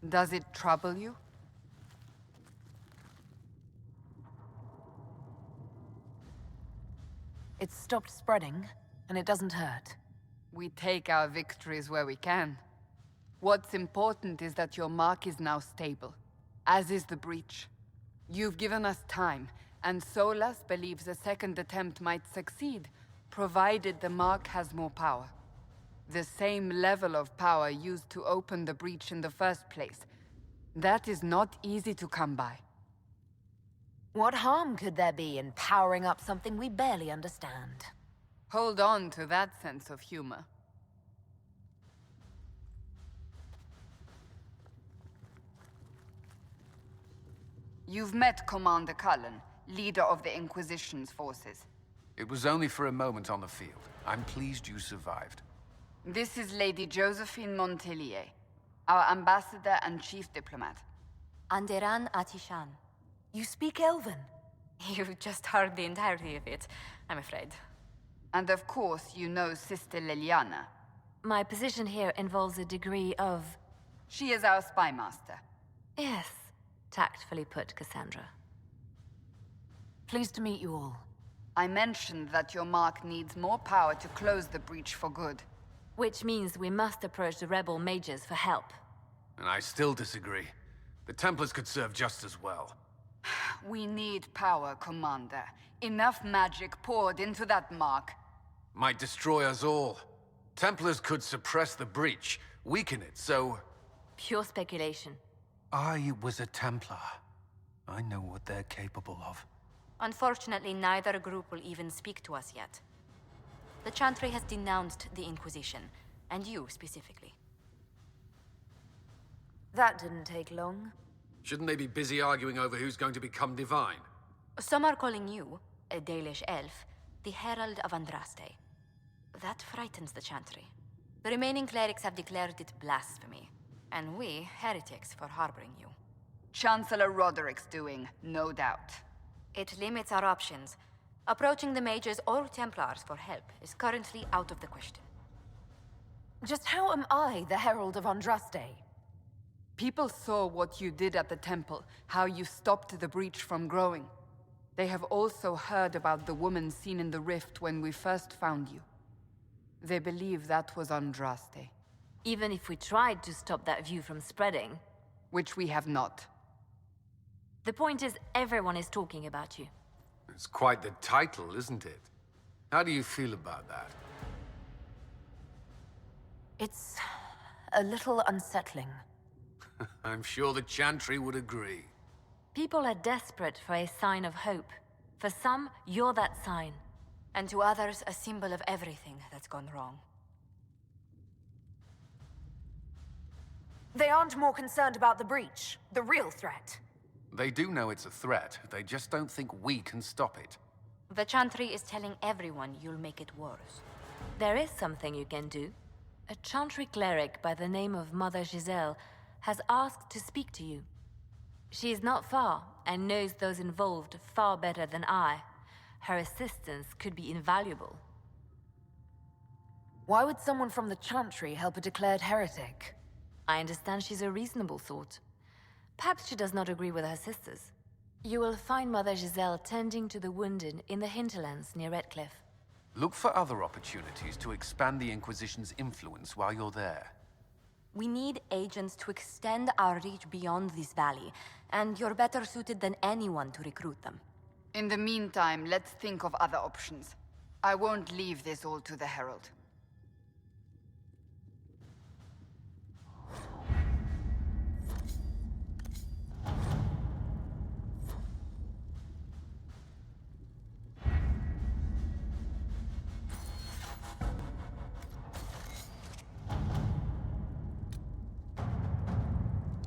Does it trouble you? It's stopped spreading, and it doesn't hurt. We take our victories where we can. What's important is that your mark is now stable, as is the breach. You've given us time, and Solas believes a second attempt might succeed, provided the mark has more power. The same level of power used to open the breach in the first place. That is not easy to come by. What harm could there be in powering up something we barely understand? Hold on to that sense of humor. You've met Commander Cullen, leader of the Inquisition's forces. It was only for a moment on the field. I'm pleased you survived. This is Lady Josephine Montelier, our ambassador and chief diplomat. Anderan Atishan. You speak Elven? You've just heard the entirety of it, I'm afraid. And of course, you know Sister Liliana. My position here involves a degree of... She is our spy master. Yes, tactfully put, Cassandra. Pleased to meet you all. I mentioned that your mark needs more power to close the breach for good. Which means we must approach the rebel mages for help. And I still disagree. The Templars could serve just as well. We need power, Commander. Enough magic poured into that mark. Might destroy us all. Templars could suppress the breach, weaken it, so... Pure speculation. I was a Templar. I know what they're capable of. Unfortunately, neither group will even speak to us yet. The Chantry has denounced the Inquisition, and you specifically. That didn't take long. Shouldn't they be busy arguing over who's going to become divine? Some are calling you, a Dalish elf, the Herald of Andraste. That frightens the Chantry. The remaining clerics have declared it blasphemy, and we, heretics, for harboring you. Chancellor Roderick's doing, no doubt. It limits our options. Approaching the mages or Templars for help is currently out of the question. Just how am I the Herald of Andraste? People saw what you did at the temple, how you stopped the breach from growing. They have also heard about the woman seen in the rift when we first found you. They believe that was Andraste. Even if we tried to stop that view from spreading... Which we have not. The point is, everyone is talking about you. It's quite the title, isn't it? How do you feel about that? It's a little unsettling. I'm sure the Chantry would agree. People are desperate for a sign of hope. For some, you're that sign. And to others, a symbol of everything that's gone wrong. They aren't more concerned about the breach, the real threat. They do know it's a threat. They just don't think we can stop it. The Chantry is telling everyone you'll make it worse. There is something you can do. A Chantry cleric by the name of Mother Giselle has asked to speak to you. She is not far and knows those involved far better than I. Her assistance could be invaluable. Why would someone from the Chantry help a declared heretic? I understand she's a reasonable sort. Perhaps she does not agree with her sisters. You will find Mother Giselle tending to the wounded in the hinterlands near Redcliffe. Look for other opportunities to expand the Inquisition's influence while you're there. We need agents to extend our reach beyond this valley, and you're better suited than anyone to recruit them. In the meantime, let's think of other options. I won't leave this all to the Herald.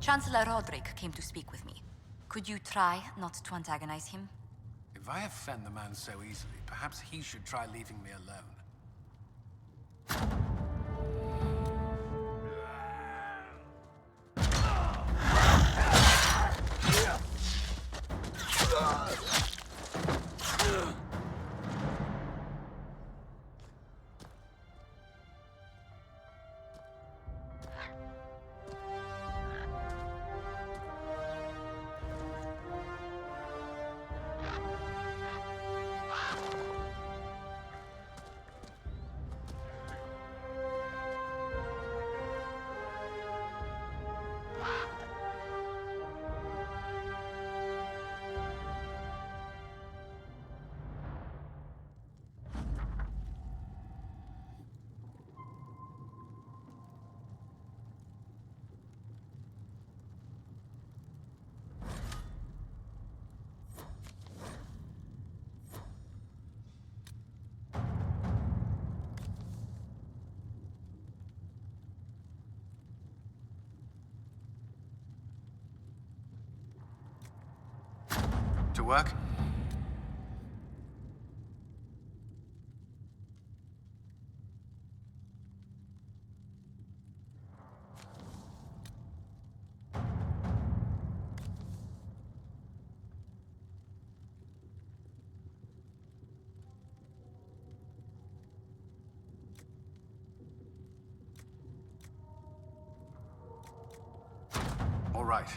Chancellor Roderick came to speak with me. Could you try not to antagonize him? If I offend the man so easily, perhaps he should try leaving me alone. to work? All right.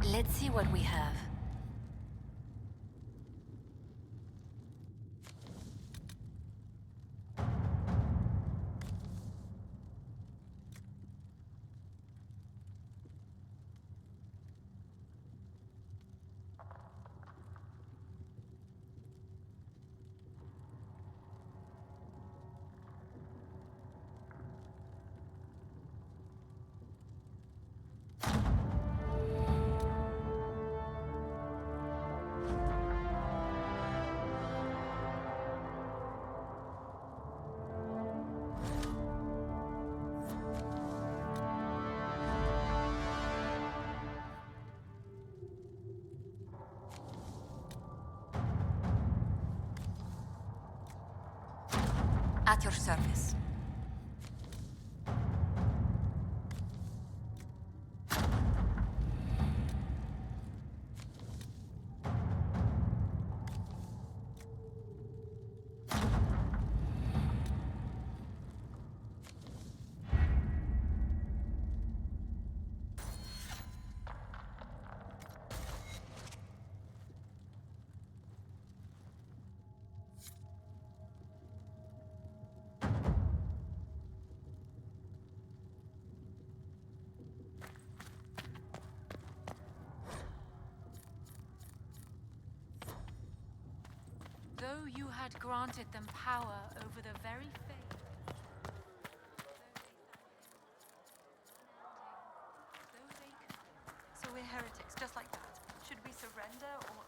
Let's see what we have. At your service. Though you had granted them power over the very faith. So we're heretics, just like that. Should we surrender or...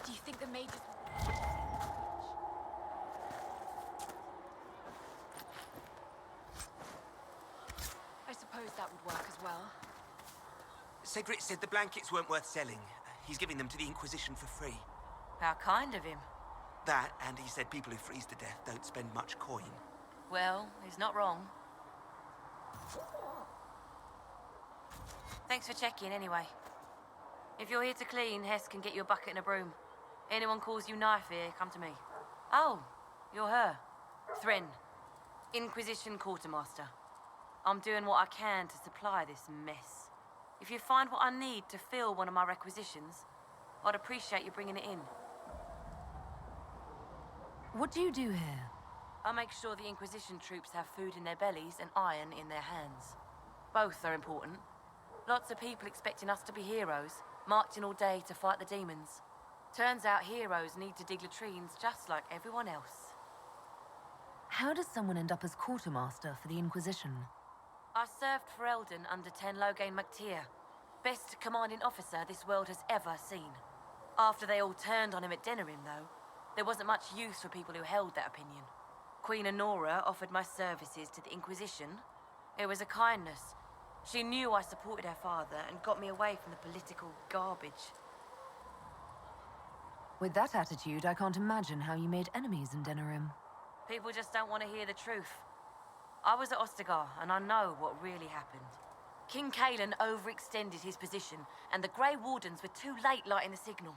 Do you think the mages... I suppose that would work as well. Cedric said the blankets weren't worth selling. He's giving them to the Inquisition for free. How kind of him. That, and he said people who freeze to death don't spend much coin. Well, he's not wrong. Thanks for checking anyway. If you're here to clean, Hess can get you a bucket and a broom. Anyone calls you knife here, come to me. Oh, you're her. Thren, Inquisition Quartermaster. I'm doing what I can to supply this mess. If you find what I need to fill one of my requisitions, I'd appreciate you bringing it in. What do you do here? I make sure the Inquisition troops have food in their bellies and iron in their hands. Both are important. Lots of people expecting us to be heroes, marching all day to fight the demons. Turns out heroes need to dig latrines just like everyone else. How does someone end up as quartermaster for the Inquisition? I served for Eldon under Ten Loghain MacTier, best commanding officer this world has ever seen. After they all turned on him at Denerim, though, there wasn't much use for people who held that opinion. Queen Honora offered my services to the Inquisition. It was a kindness. She knew I supported her father and got me away from the political garbage. With that attitude, I can't imagine how you made enemies in Denerim. People just don't want to hear the truth. I was at Ostagar, and I know what really happened. King Cailan overextended his position, and the Grey Wardens were too late lighting the signal.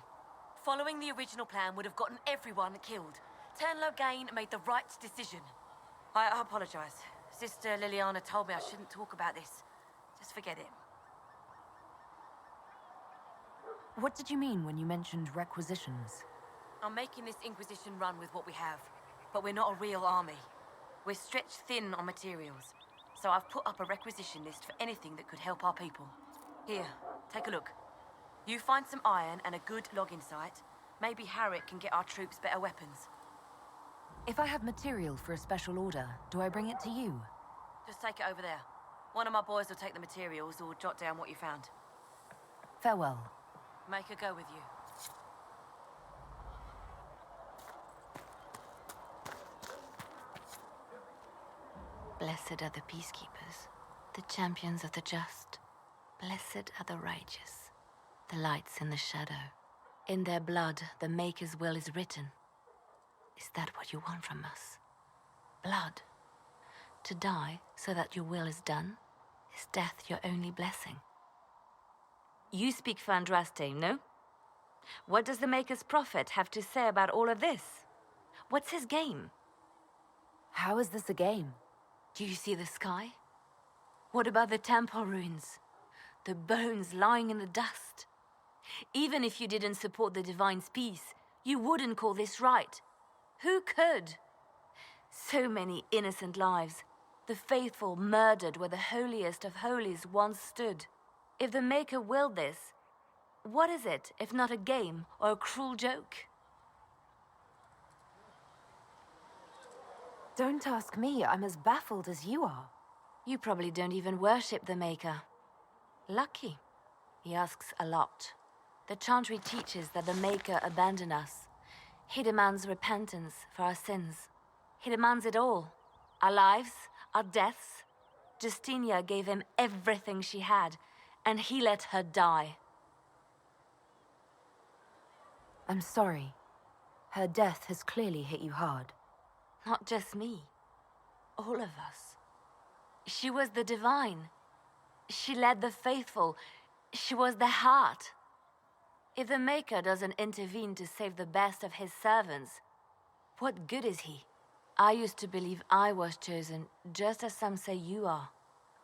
Following the original plan would have gotten everyone killed. Ten Loghain made the right decision. I apologize. Sister Liliana told me I shouldn't talk about this. Just forget it. What did you mean when you mentioned requisitions? I'm making this Inquisition run with what we have, but we're not a real army. We're stretched thin on materials, so I've put up a requisition list for anything that could help our people. Here, take a look. You find some iron and a good logging site, maybe Harriet can get our troops better weapons. If I have material for a special order, do I bring it to you? Just take it over there. One of my boys will take the materials or jot down what you found. Farewell. Make her go with you. Blessed are the peacekeepers, the champions of the just. Blessed are the righteous, the lights in the shadow. In their blood, the Maker's will is written. Is that what you want from us? Blood? To die so that your will is done? Is death your only blessing? You speak for Andraste, no? What does the Maker's prophet have to say about all of this? What's his game? How is this a game? Do you see the sky? What about the temple ruins? The bones lying in the dust? Even if you didn't support the Divine's peace, you wouldn't call this right. Who could? So many innocent lives. The faithful murdered where the holiest of holies once stood. If the Maker willed this, what is it if not a game or a cruel joke? Don't ask me. I'm as baffled as you are. You probably don't even worship the Maker. Lucky. He asks a lot. The Chantry teaches that the Maker abandoned us. He demands repentance for our sins. He demands it all. Our lives, our deaths. Justinia gave him everything she had, and he let her die. I'm sorry. Her death has clearly hit you hard. Not just me. All of us. She was the Divine. She led the faithful. She was their heart. If the Maker doesn't intervene to save the best of his servants, what good is he? I used to believe I was chosen, just as some say you are.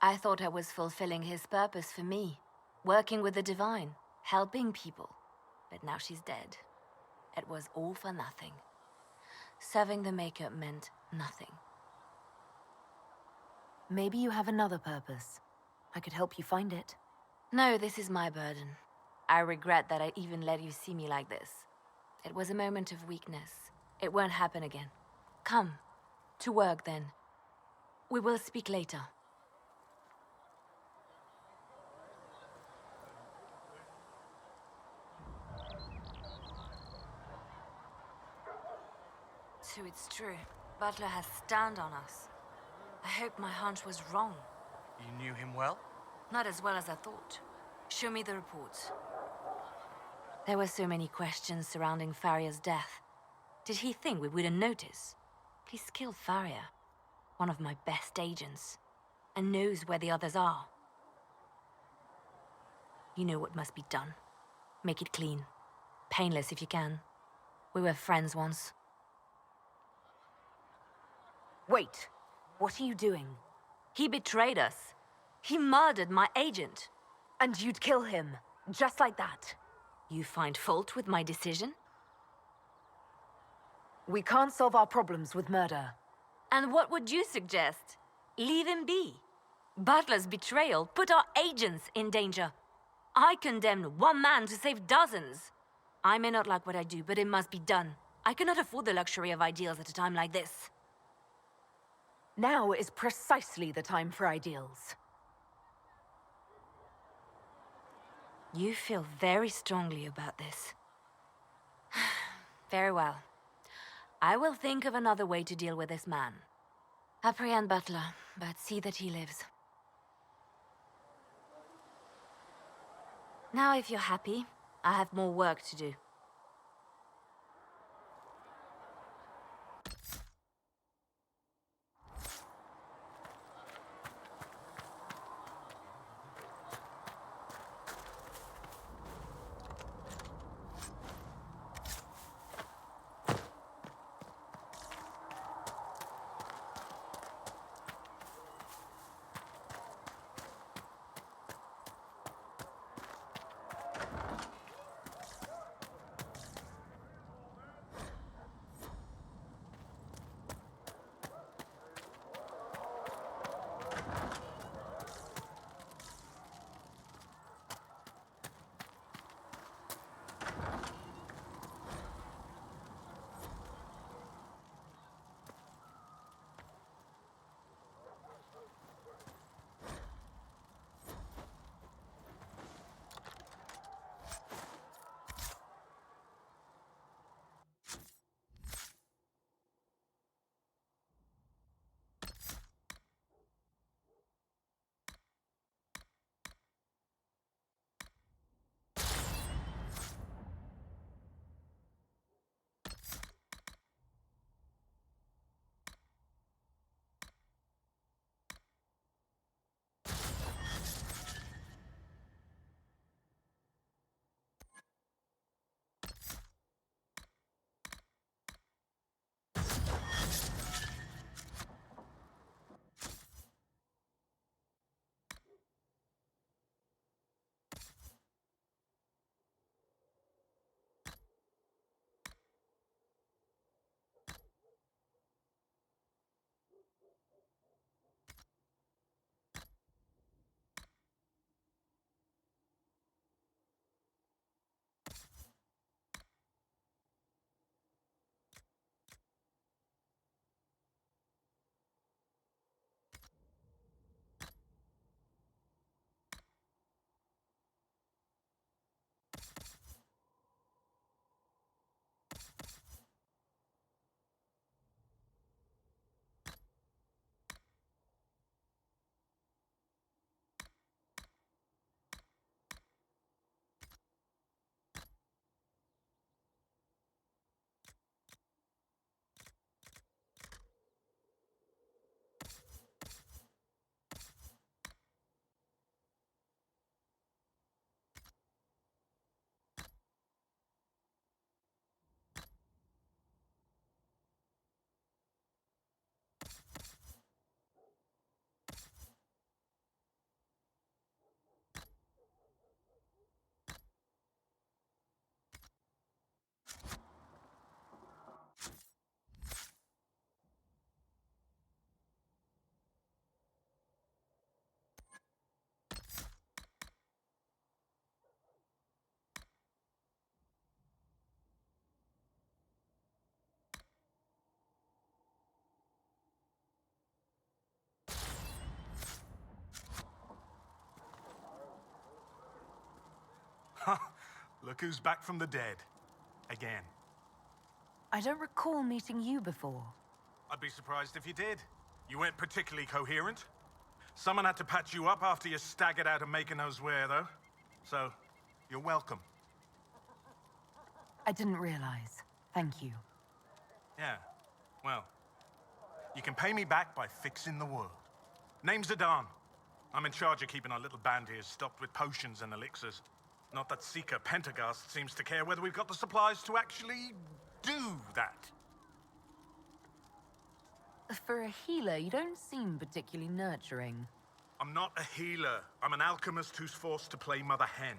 I thought I was fulfilling his purpose for me, working with the Divine, helping people. But now she's dead. It was all for nothing. Serving the Maker meant nothing. Maybe you have another purpose. I could help you find it. No, this is my burden. I regret that I even let you see me like this. It was a moment of weakness. It won't happen again. Come, to work then. We will speak later. So it's true. Butler has stand on us. I hope my hunch was wrong. You knew him well? Not as well as I thought. Show me the reports. There were so many questions surrounding Faria's death. Did he think we wouldn't notice? He's killed Faria, one of my best agents, and knows where the others are. You know what must be done. Make it clean. Painless if you can. We were friends once. Wait, what are you doing? He betrayed us. He murdered my agent. And you'd kill him, just like that. You find fault with my decision? We can't solve our problems with murder. And what would you suggest? Leave him be. Butler's betrayal put our agents in danger. I condemned one man to save dozens. I may not like what I do, but it must be done. I cannot afford the luxury of ideals at a time like this. Now is precisely the time for ideals. You feel very strongly about this. Very well. I will think of another way to deal with this man. Apprehend Butler, but see that he lives. Now, if you're happy, I have more work to do. Look who's back from the dead. Again. I don't recall meeting you before. I'd be surprised if you did. You weren't particularly coherent. Someone had to patch you up after you staggered out of making those wear, though. So, you're welcome. I didn't realize. Thank you. Yeah, well, you can pay me back by fixing the world. Name's Adan. I'm in charge of keeping our little band here stocked with potions and elixirs. Not that Seeker Pentagast seems to care whether we've got the supplies to actually do that. For a healer, you don't seem particularly nurturing. I'm not a healer. I'm an alchemist who's forced to play Mother Hen.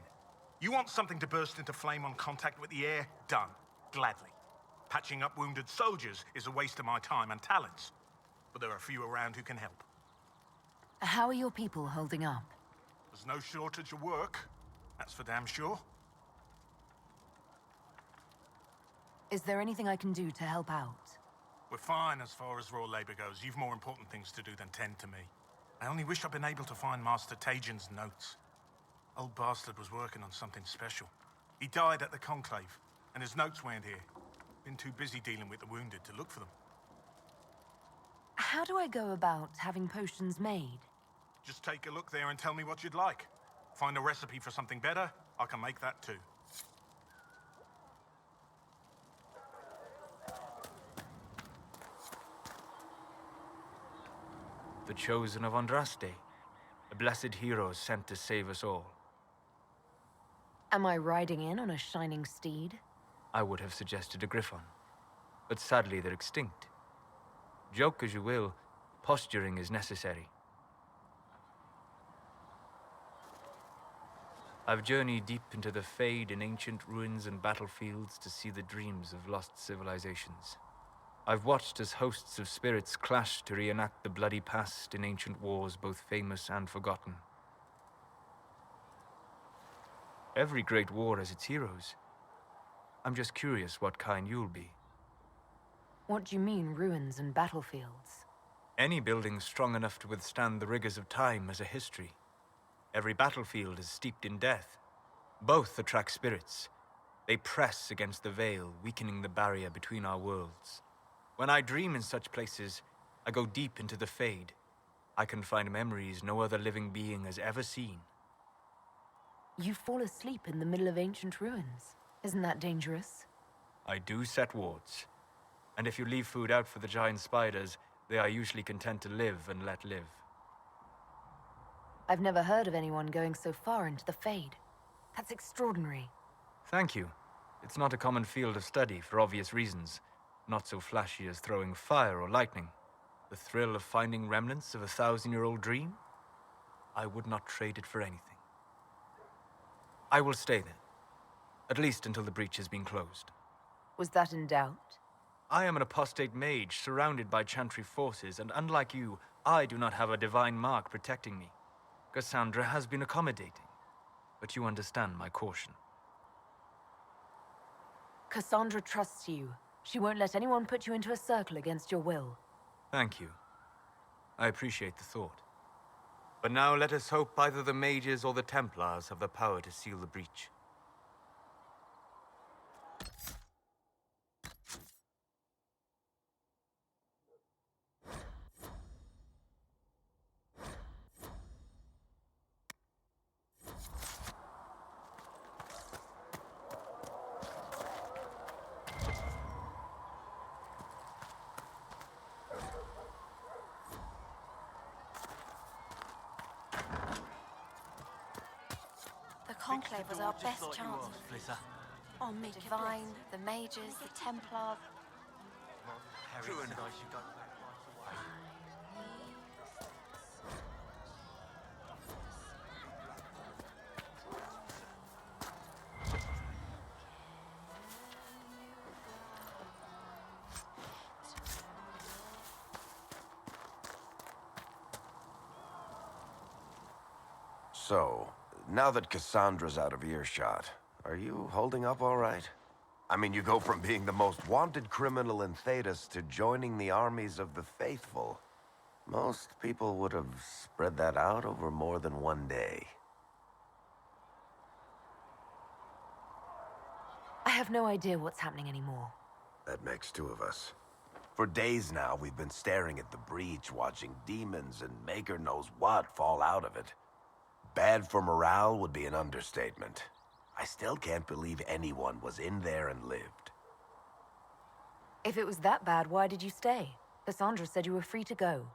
You want something to burst into flame on contact with the air? Done. Gladly. Patching up wounded soldiers is a waste of my time and talents. But there are a few around who can help. How are your people holding up? There's no shortage of work. That's for damn sure. Is there anything I can do to help out? We're fine as far as raw labor goes. You've more important things to do than tend to me. I only wish I'd been able to find Master Tajin's notes. Old bastard was working on something special. He died at the Conclave, and his notes weren't here. Been too busy dealing with the wounded to look for them. How do I go about having potions made? Just take a look there and tell me what you'd like. Find a recipe for something better, I can make that too. The chosen of Andraste, a blessed hero sent to save us all. Am I riding in on a shining steed? I would have suggested a griffon, but sadly they're extinct. Joke as you will, posturing is necessary. I've journeyed deep into the Fade in ancient ruins and battlefields to see the dreams of lost civilizations. I've watched as hosts of spirits clash to reenact the bloody past in ancient wars both famous and forgotten. Every great war has its heroes. I'm just curious what kind you'll be. What do you mean, ruins and battlefields? Any building strong enough to withstand the rigors of time has a history. Every battlefield is steeped in death. Both attract spirits. They press against the veil, weakening the barrier between our worlds. When I dream in such places, I go deep into the Fade. I can find memories no other living being has ever seen. You fall asleep in the middle of ancient ruins. Isn't that dangerous? I do set wards. And if you leave food out for the giant spiders, they are usually content to live and let live. I've never heard of anyone going so far into the Fade. That's extraordinary. Thank you. It's not a common field of study for obvious reasons. Not so flashy as throwing fire or lightning. The thrill of finding remnants of a 1,000-year-old dream? I would not trade it for anything. I will stay there. At least until the breach has been closed. Was that in doubt? I am an apostate mage surrounded by Chantry forces, and unlike you, I do not have a divine mark protecting me. Cassandra has been accommodating, but you understand my caution. Cassandra trusts you. She won't let anyone put you into a circle against your will. Thank you. I appreciate the thought. But now let us hope either the mages or the Templars have the power to seal the breach. The Conclave was our best chance. On the Divine, the Mages, the Templars. True enough. So, now that Cassandra's out of earshot, are you holding up all right? I mean, you go from being the most wanted criminal in Thedas to joining the armies of the faithful. Most people would have spread that out over more than one day. have no idea what's happening anymore. That makes two of us. For days now, we've been staring at the breach, watching demons and Maker knows what fall out of it. Bad for morale would be an understatement. I still can't believe anyone was in there and lived. If it was that bad, why did you stay? Cassandra said you were free to go.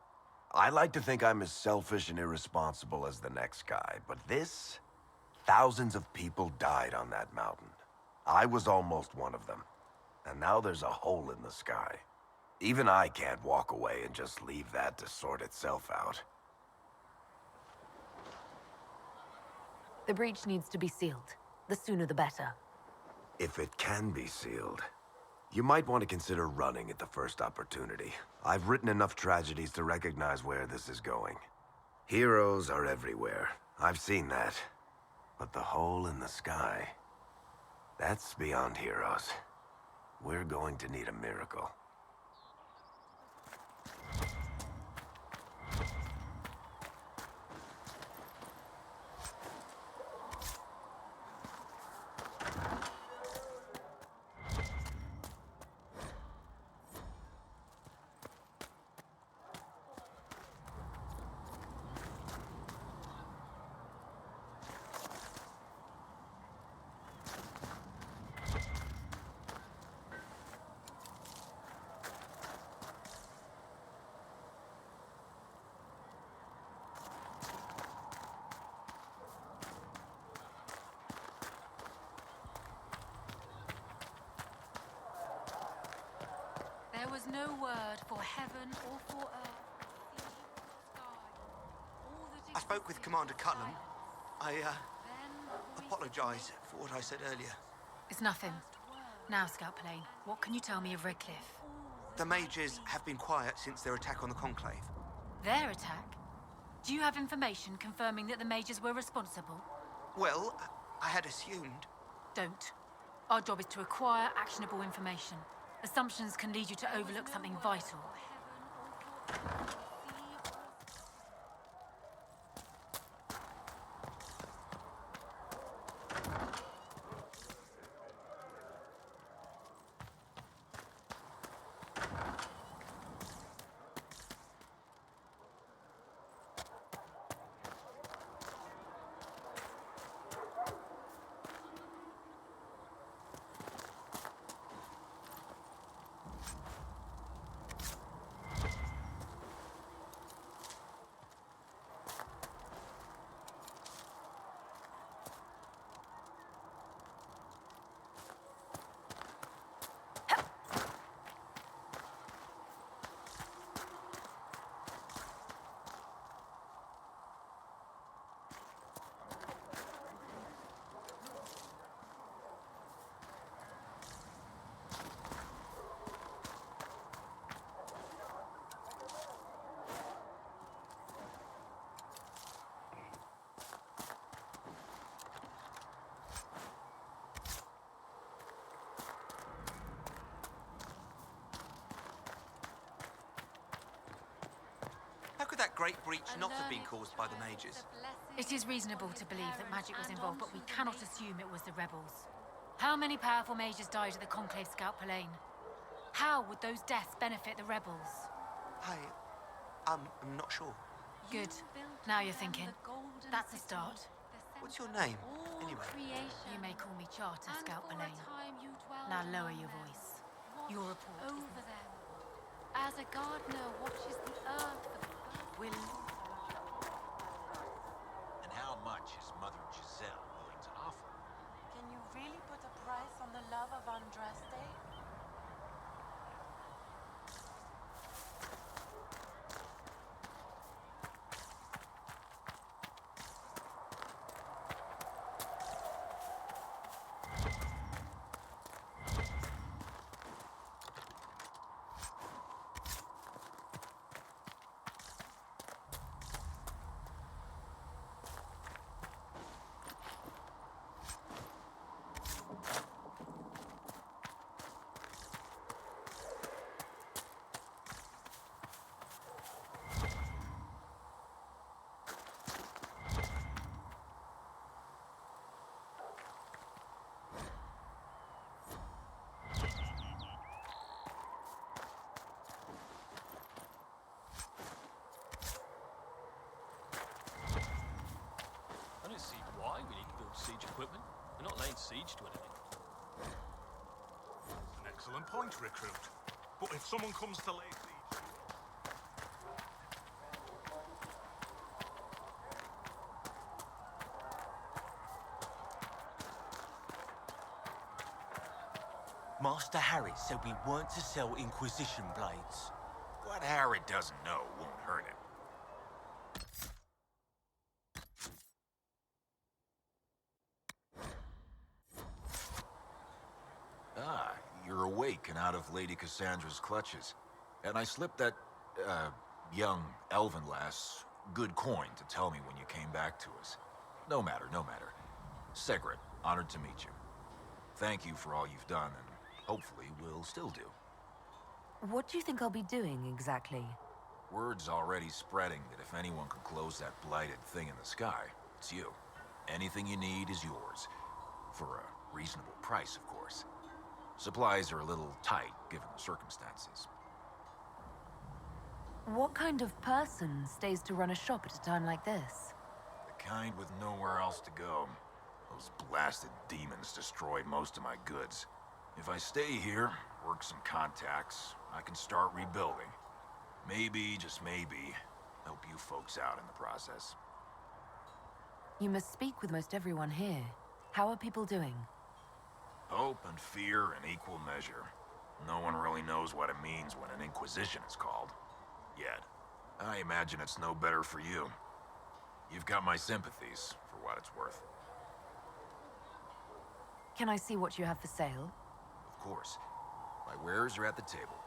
I like to think I'm as selfish and irresponsible as the next guy, but this... Thousands of people died on that mountain. I was almost one of them. And now there's a hole in the sky. Even I can't walk away and just leave that to sort itself out. The breach needs to be sealed. The sooner the better. If it can be sealed, you might want to consider running at the first opportunity. I've written enough tragedies to recognize where this is going. Heroes are everywhere. I've seen that. But the hole in the sky, that's beyond heroes. We're going to need a miracle. There was no word for heaven or for earth, sea or sky. All that I spoke with existed Commander was Cullen. silence. I, Then we apologize for what I said earlier. It's nothing. Now, Scout Plane, what can you tell me of Redcliffe? The mages have been quiet since their attack on the Conclave. Their attack? Do you have information confirming that the mages were responsible? Well, I had assumed. Don't. Our job is to acquire actionable information. Assumptions can lead you to overlook something vital. How could that great breach not have been caused by the mages? It is reasonable to believe that magic was involved, but we cannot assume it was the rebels. How many powerful mages died at the Conclave Scout Palain? How would those deaths benefit the rebels? I'm not sure. Good. Now you're thinking. That's a start. What's your name, anyway? You may call me Charter, Scout Palain. Now lower your voice. Your report is Over them, as a gardener watches the earth for the Will... And how much is Mother Giselle willing to offer? Can you really put a price on the love of Andraste? laying siege to anything. An excellent point, recruit. But if someone comes to lay siege... Master Harry said we weren't to sell Inquisition blades. What Harry doesn't know won't hurt him. Ah, you're awake and out of Lady Cassandra's clutches. And I slipped that, young elven lass good coin to tell me when you came back to us. No matter, no matter. Segret, honored to meet you. Thank you for all you've done, and hopefully will still do. What do you think I'll be doing exactly? Word's already spreading that if anyone can close that blighted thing in the sky, it's you. Anything you need is yours. For a reasonable price, of course. Supplies are a little tight, given the circumstances. What kind of person stays to run a shop at a time like this? The kind with nowhere else to go. Those blasted demons destroyed most of my goods. If I stay here, work some contacts, I can start rebuilding. Maybe, just maybe, help you folks out in the process. You must speak with most everyone here. How are people doing? Hope and fear in equal measure. No one really knows what it means when an Inquisition is called. Yet. I imagine it's no better for you. You've got my sympathies, for what it's worth. Can I see what you have for sale? Of course. My wares are at the table.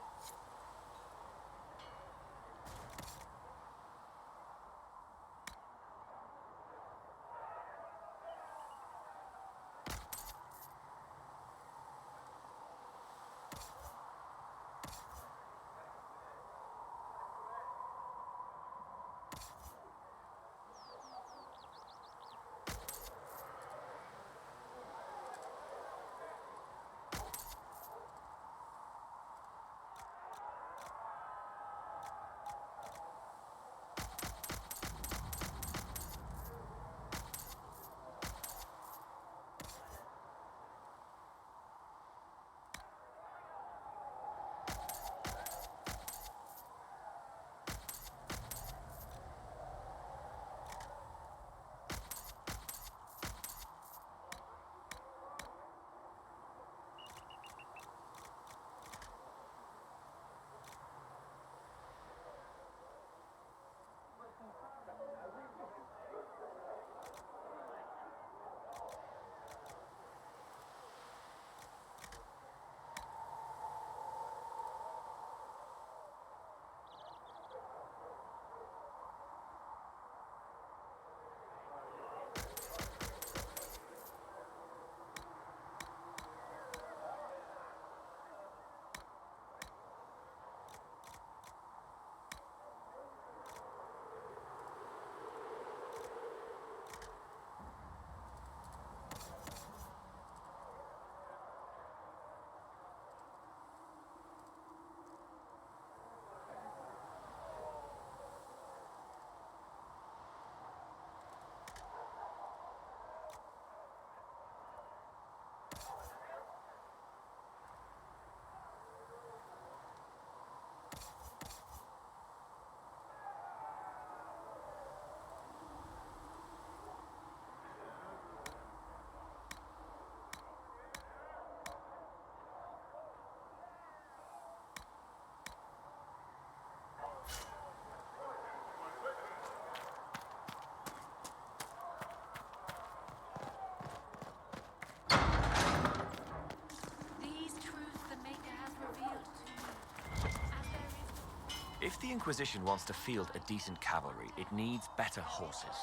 If the Inquisition wants to field a decent cavalry, it needs better horses.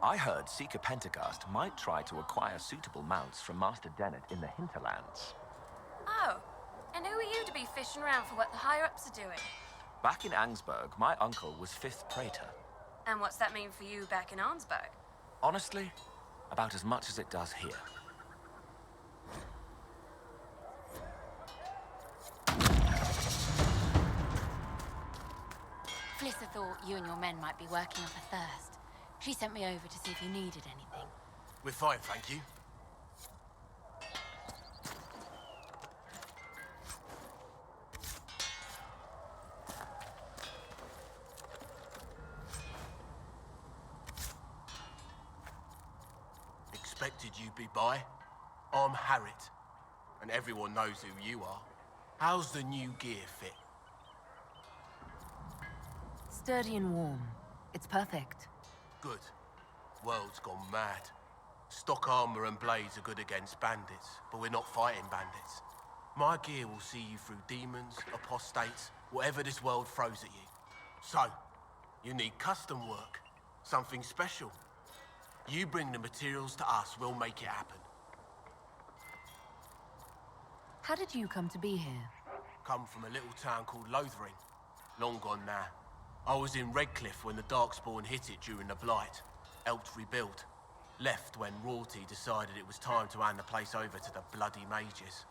I heard Seeker Pentecost might try to acquire suitable mounts from Master Dennett in the hinterlands. Oh, and who are you to be fishing around for what the higher-ups are doing? Back in Angsburg, my uncle was 5th Praetor. And what's that mean for you back in Arnsburg? Honestly, about as much as it does here. Flissa thought you and your men might be working up a thirst. She sent me over to see if you needed anything. We're fine, thank you. expected you'd be by. I'm Harriet, and everyone knows who you are. How's the new gear fit? Sturdy and warm. It's perfect. Good. World's gone mad. Stock armor and blades are good against bandits, but we're not fighting bandits. My gear will see you through demons, apostates, whatever this world throws at you. So, you need custom work. Something special. You bring the materials to us, we'll make it happen. How did you come to be here? Come from a little town called Lothering. Long gone now. I was in Redcliffe when the Darkspawn hit it during the Blight. Helped rebuild. Left when royalty decided it was time to hand the place over to the bloody mages.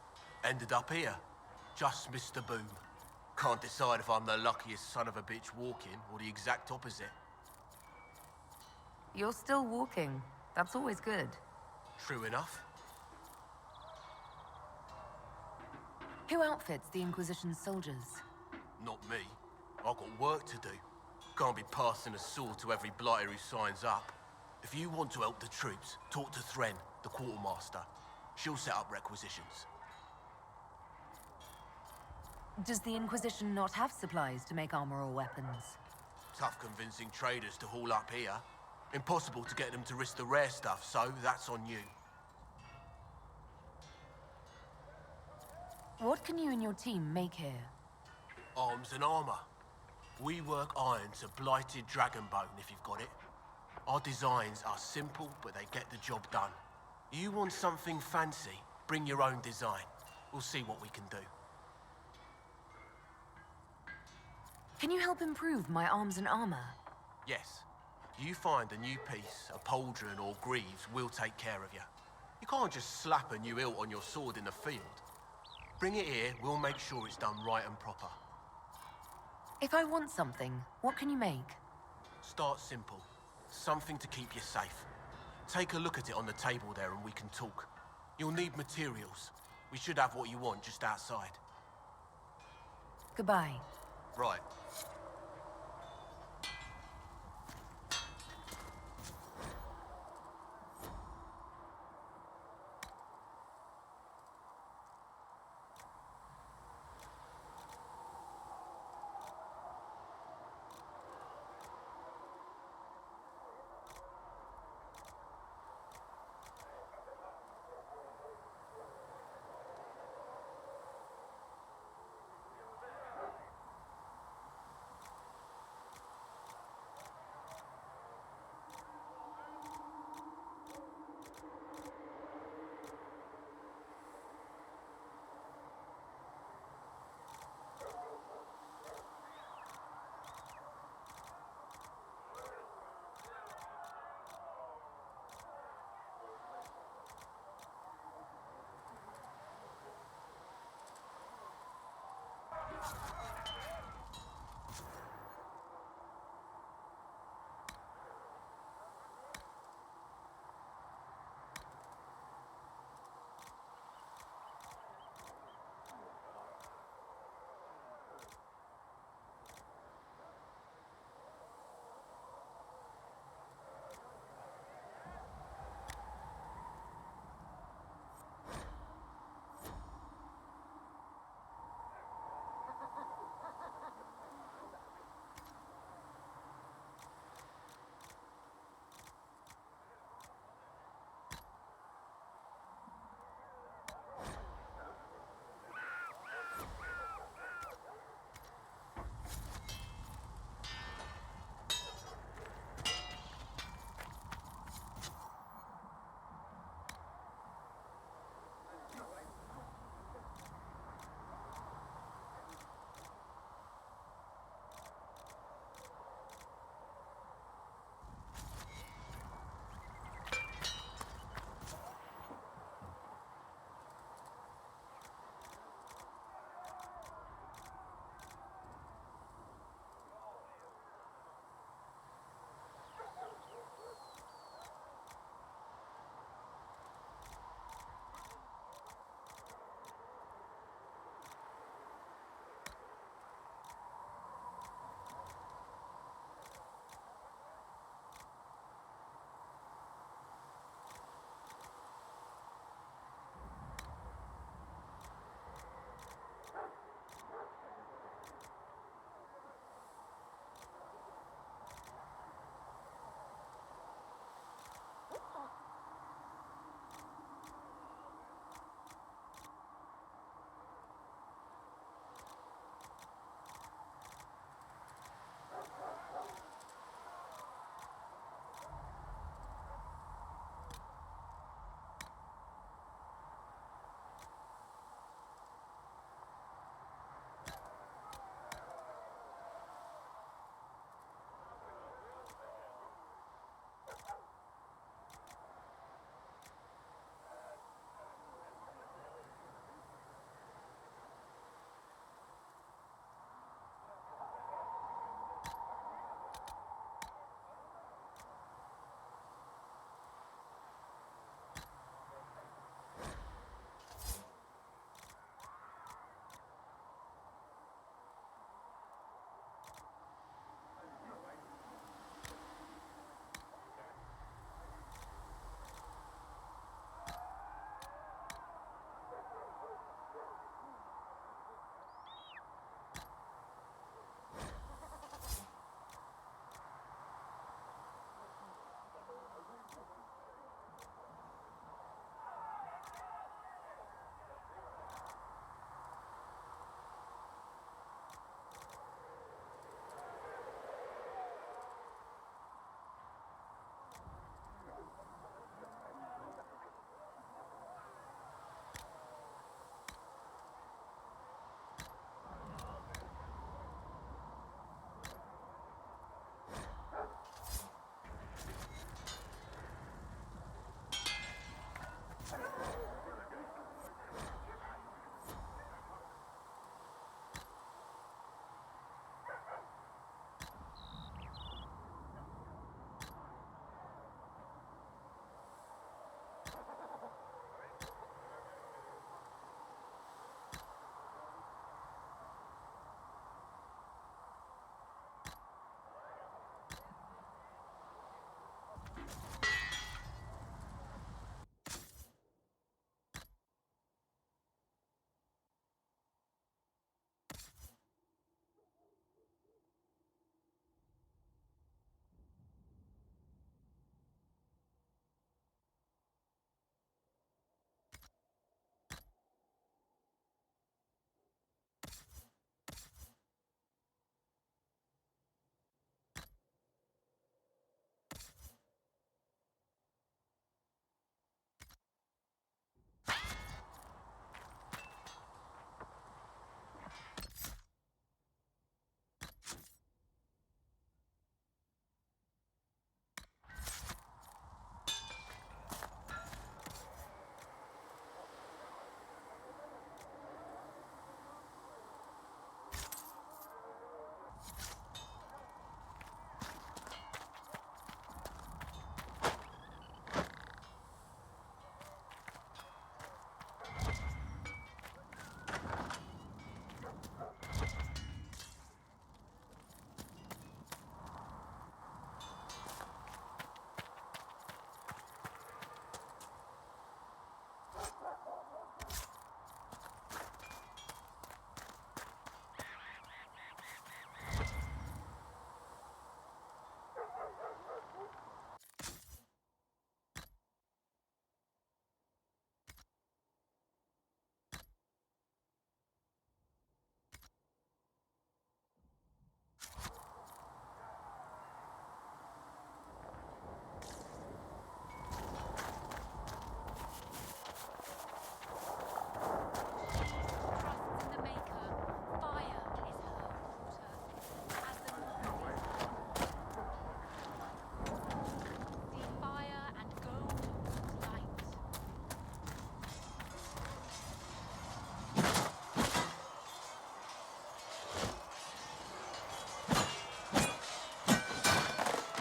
Ended up here. Just missed the boom. Can't decide if I'm the luckiest son of a bitch walking or the exact opposite. You're still walking. That's always good. True enough. Who outfits the Inquisition's soldiers? Not me. I've got work to do. Can't be passing a sword to every blighter who signs up. If you want to help the troops, talk to Thren, the quartermaster. She'll set up requisitions. Does the Inquisition not have supplies to make armor or weapons? Tough convincing traders to haul up here. Impossible to get them to risk the rare stuff, so that's on you. What can you and your team make here? Arms and armor. We work iron to blighted dragonbone, if you've got it. Our designs are simple, but they get the job done. You want something fancy, bring your own design. We'll see what we can do. Can you help improve my arms and armor? Yes. You find a new piece, a pauldron or greaves, we'll take care of you. You can't just slap a new hilt on your sword in the field. Bring it here, we'll make sure it's done right and proper. If I want something, what can you make? Start simple. Something to keep you safe. Take a look at it on the table there and we can talk. You'll need materials. We should have what you want just outside. Goodbye. Right.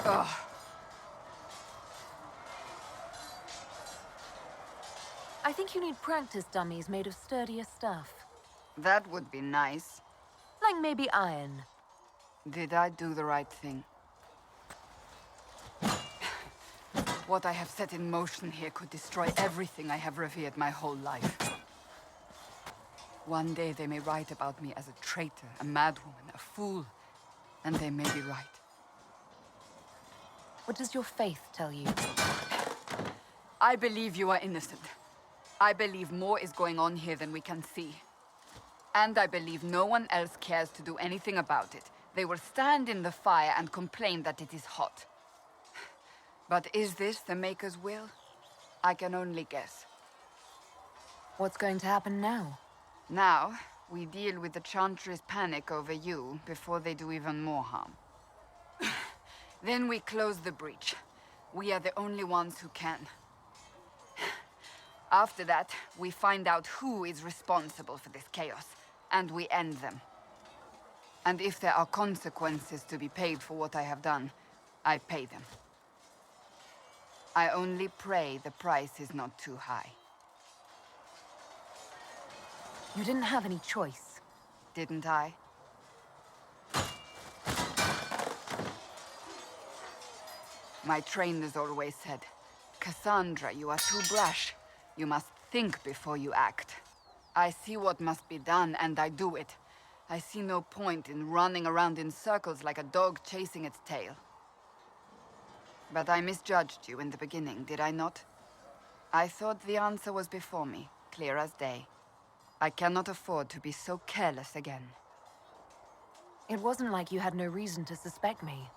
Ugh. I think you need practice dummies made of sturdier stuff. That would be nice. Like maybe iron. Did I do the right thing? What I have set in motion here could destroy everything I have revered my whole life. One day they may write about me as a traitor, a madwoman, a fool, and they may be right. What does your faith tell you? I believe you are innocent. I believe more is going on here than we can see. And I believe no one else cares to do anything about it. They will stand in the fire and complain that it is hot. But is this the Maker's will? I can only guess. What's going to happen now? Now, we deal with the Chantry's panic over you before they do even more harm. Then we close the breach. We are the only ones who can. After that, we find out who is responsible for this chaos, and we end them. And if there are consequences to be paid for what I have done, I pay them. I only pray the price is not too high. You didn't have any choice. Didn't I? My trainers always said, Cassandra, you are too brash. You must think before you act. I see what must be done, and I do it. I see no point in running around in circles like a dog chasing its tail. But I misjudged you in the beginning, did I not? I thought the answer was before me, clear as day. I cannot afford to be so careless again. It wasn't like you had no reason to suspect me.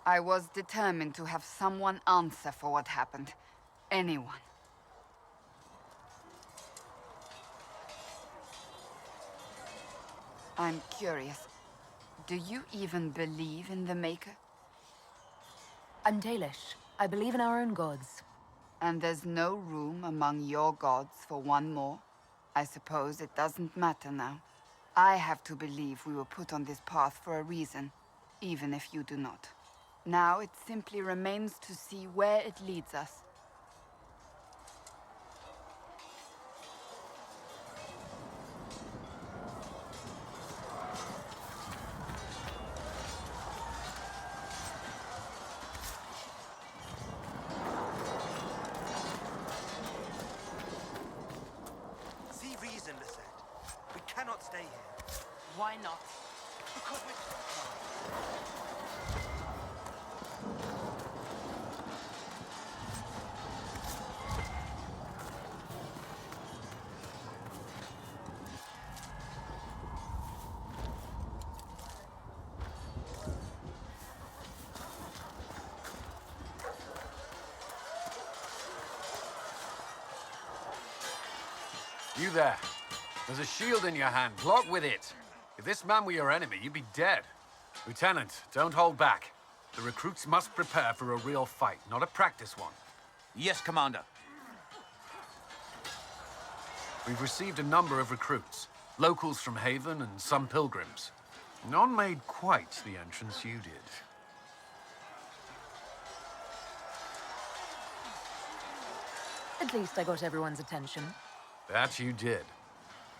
I was determined to have someone answer for what happened. Anyone. I'm curious. Do you even believe in the Maker? I'm Dalish. I believe in our own gods. And there's no room among your gods for one more? I suppose it doesn't matter now. I have to believe we were put on this path for a reason, even if you do not. Now it simply remains to see where it leads us. See reason, Lisette. We cannot stay here. Why not? Because we're... You there. There's a shield in your hand. Block with it. If this man were your enemy, you'd be dead. Lieutenant, don't hold back. The recruits must prepare for a real fight, not a practice one. Yes, Commander. We've received a number of recruits. Locals from Haven and some pilgrims. None made quite the entrance you did. At least I got everyone's attention. That you did.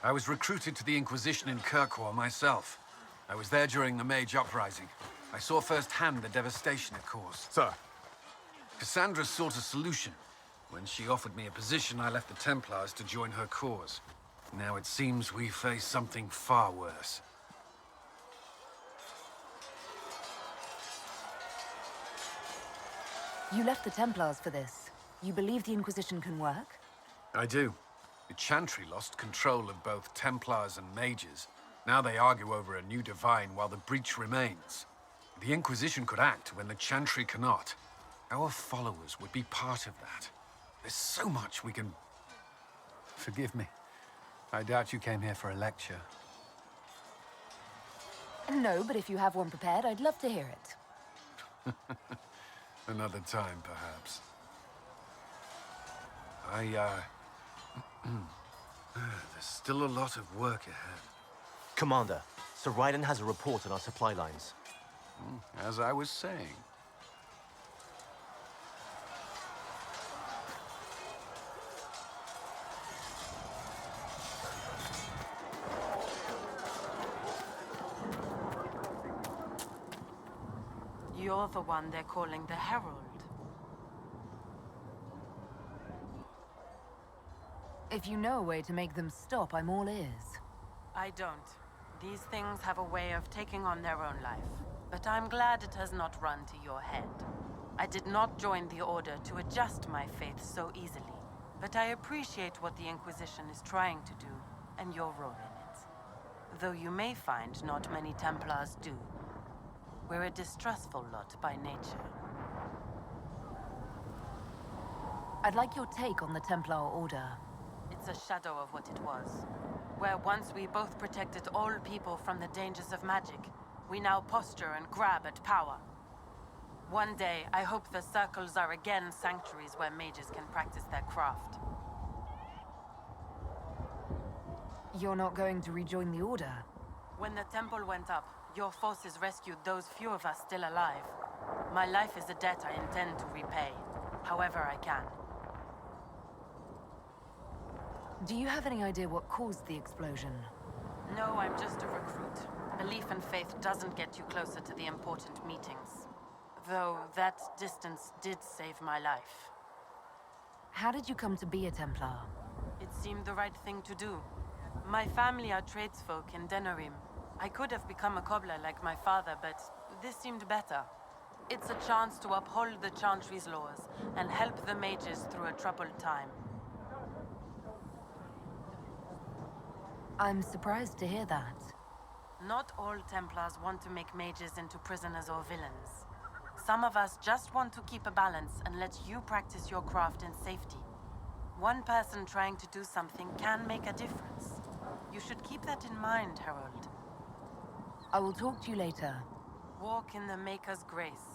I was recruited to the Inquisition in Kirkwall myself. I was there during the Mage Uprising. I saw firsthand the devastation it caused. Sir. Cassandra sought a solution. When she offered me a position, I left the Templars to join her cause. Now it seems we face something far worse. You left the Templars for this. You believe the Inquisition can work? I do. The Chantry lost control of both Templars and Mages. Now they argue over a new divine while the breach remains. The Inquisition could act when the Chantry cannot. Our followers would be part of that. There's so much we can... Forgive me. I doubt you came here for a lecture. No, but if you have one prepared, I'd love to hear it. Another time, perhaps. There's still a lot of work ahead. Commander, Sir Raiden has a report on our supply lines. As I was saying. You're the one they're calling the Herald. If you know a way to make them stop, I'm all ears. I don't. These things have a way of taking on their own life. But I'm glad it has not run to your head. I did not join the Order to adjust my faith so easily. But I appreciate what the Inquisition is trying to do, and your role in it. Though you may find not many Templars do. We're a distrustful lot by nature. I'd like your take on the Templar Order. It's a shadow of what it was. Where once we both protected all people from the dangers of magic, we now posture and grab at power. One day, I hope the circles are again sanctuaries where mages can practice their craft. You're not going to rejoin the Order? When the temple went up, your forces rescued those few of us still alive. My life is a debt I intend to repay, however I can. Do you have any idea what caused the explosion? No, I'm just a recruit. Belief and faith doesn't get you closer to the important meetings. Though that distance did save my life. How did you come to be a Templar? It seemed the right thing to do. My family are tradesfolk in Denerim. I could have become a cobbler like my father, but this seemed better. It's a chance to uphold the Chantry's laws and help the mages through a troubled time. I'm surprised to hear that. Not all Templars want to make mages into prisoners or villains. Some of us just want to keep a balance and let you practice your craft in safety. One person trying to do something can make a difference. You should keep that in mind, Harold. I will talk to you later. Walk in the Maker's grace.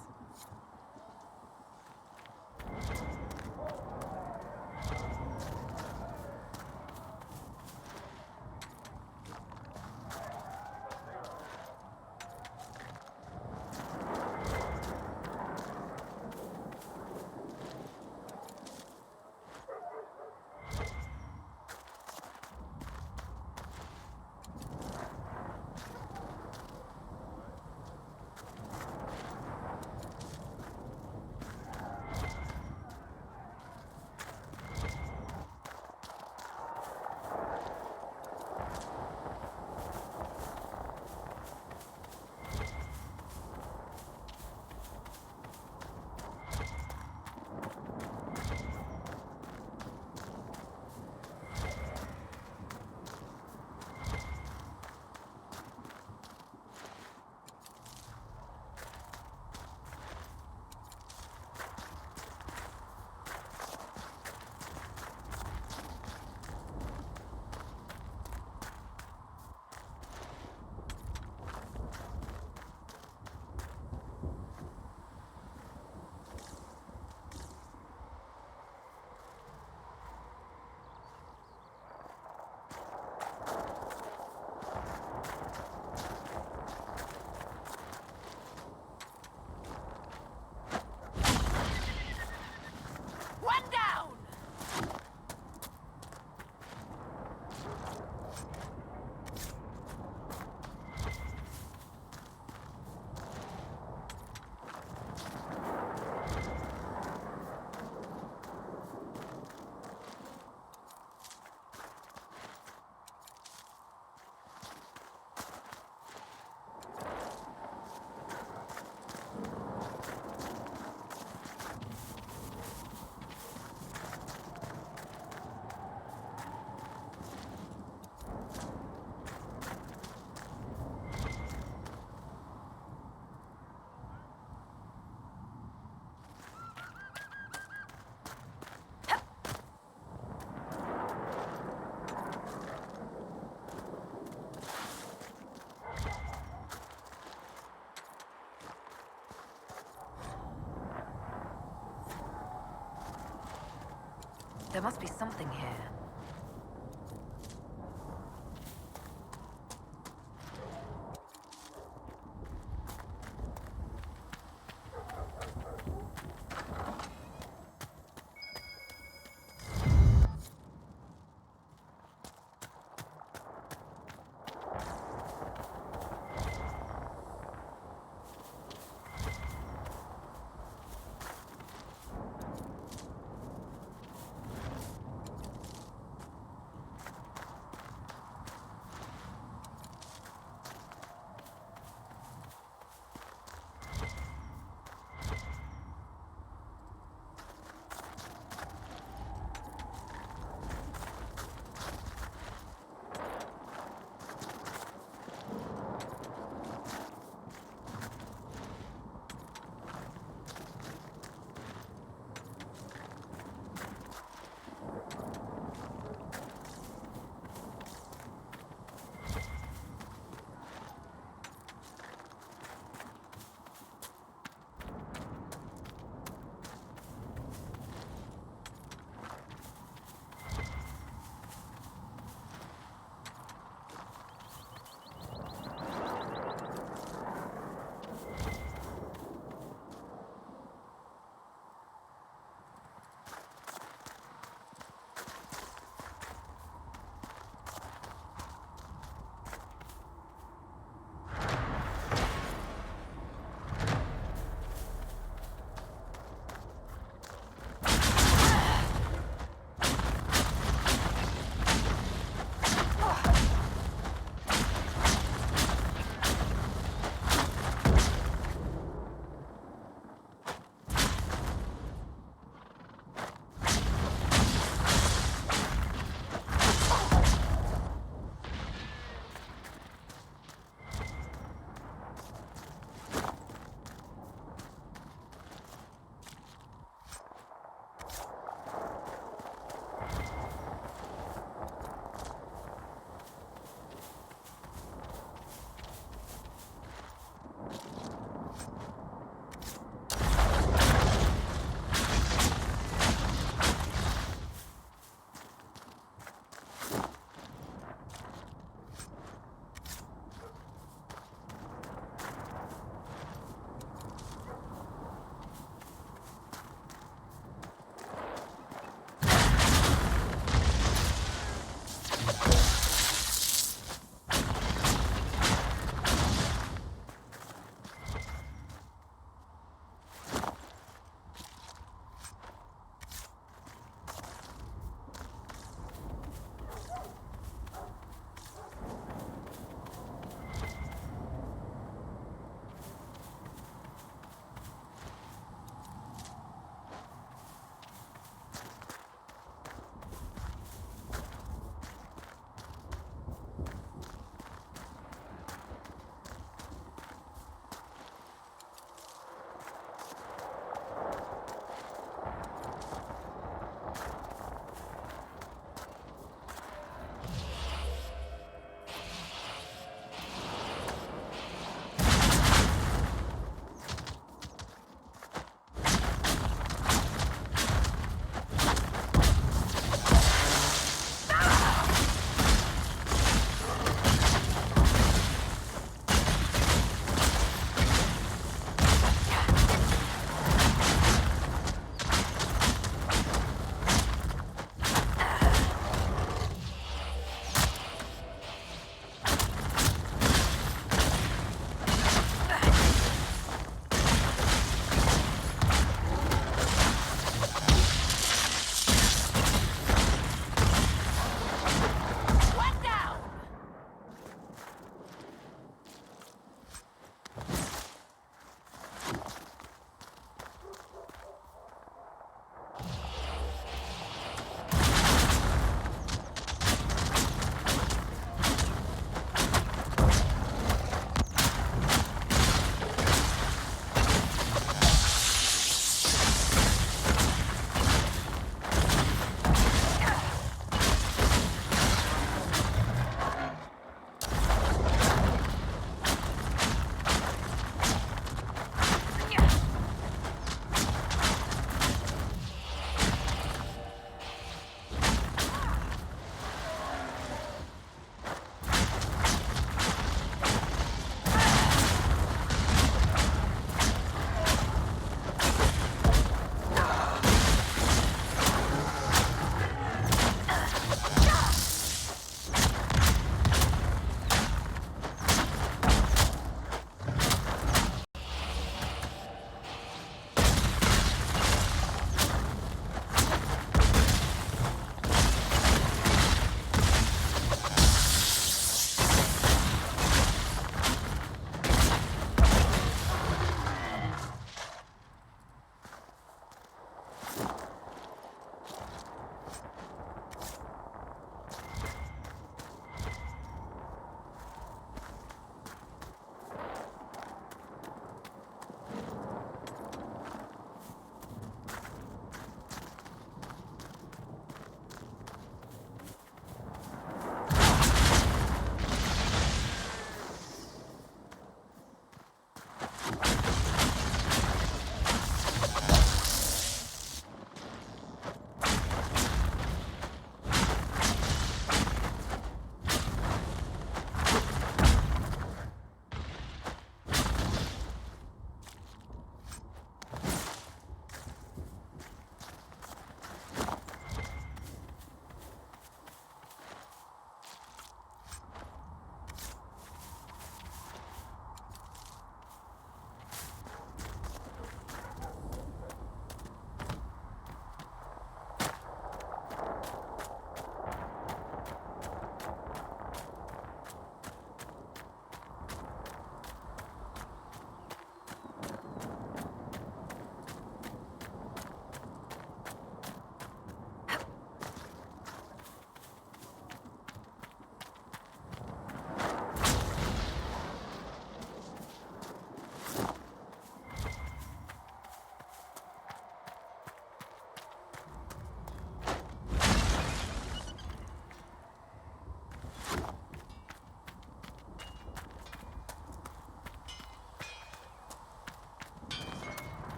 There must be something here.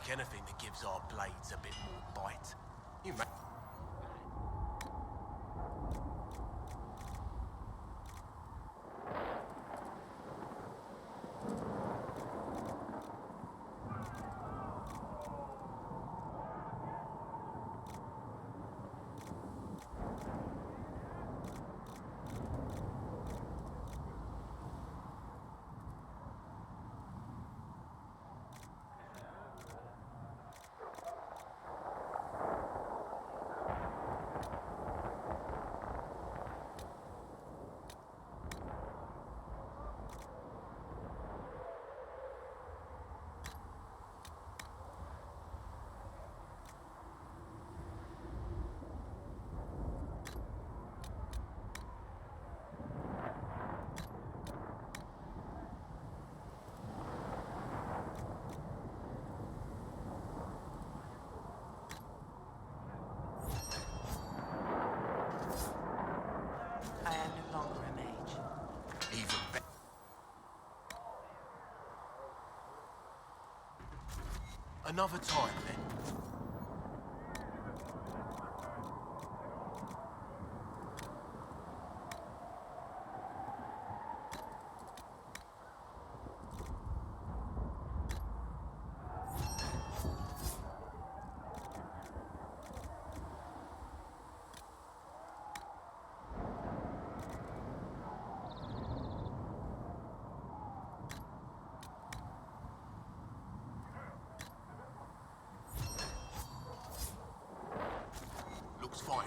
take anything that gives our blades a bit more bite. You may... I am no longer a mage. Even better. Another time, then. Looks fine.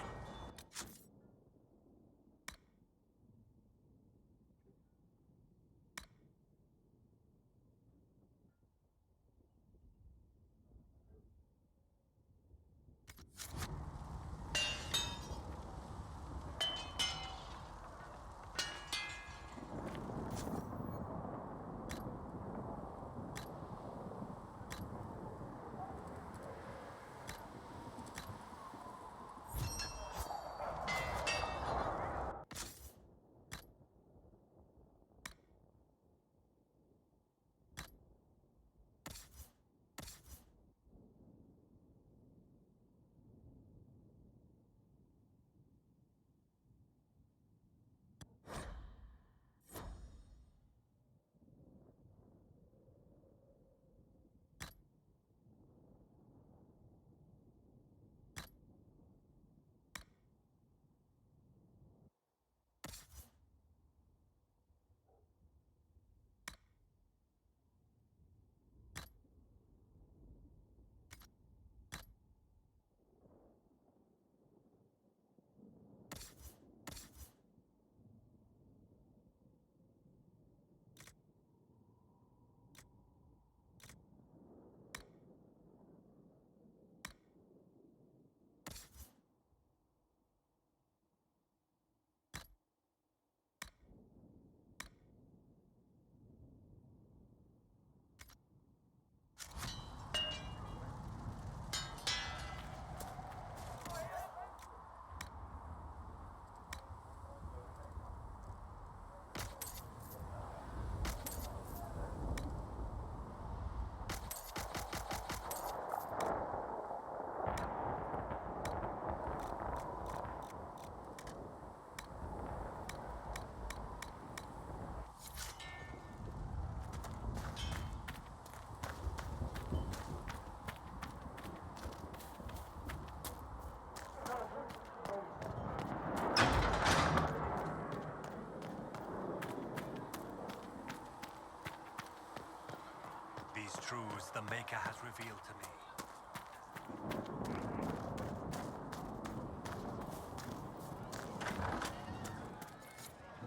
These truths the Maker has revealed to me.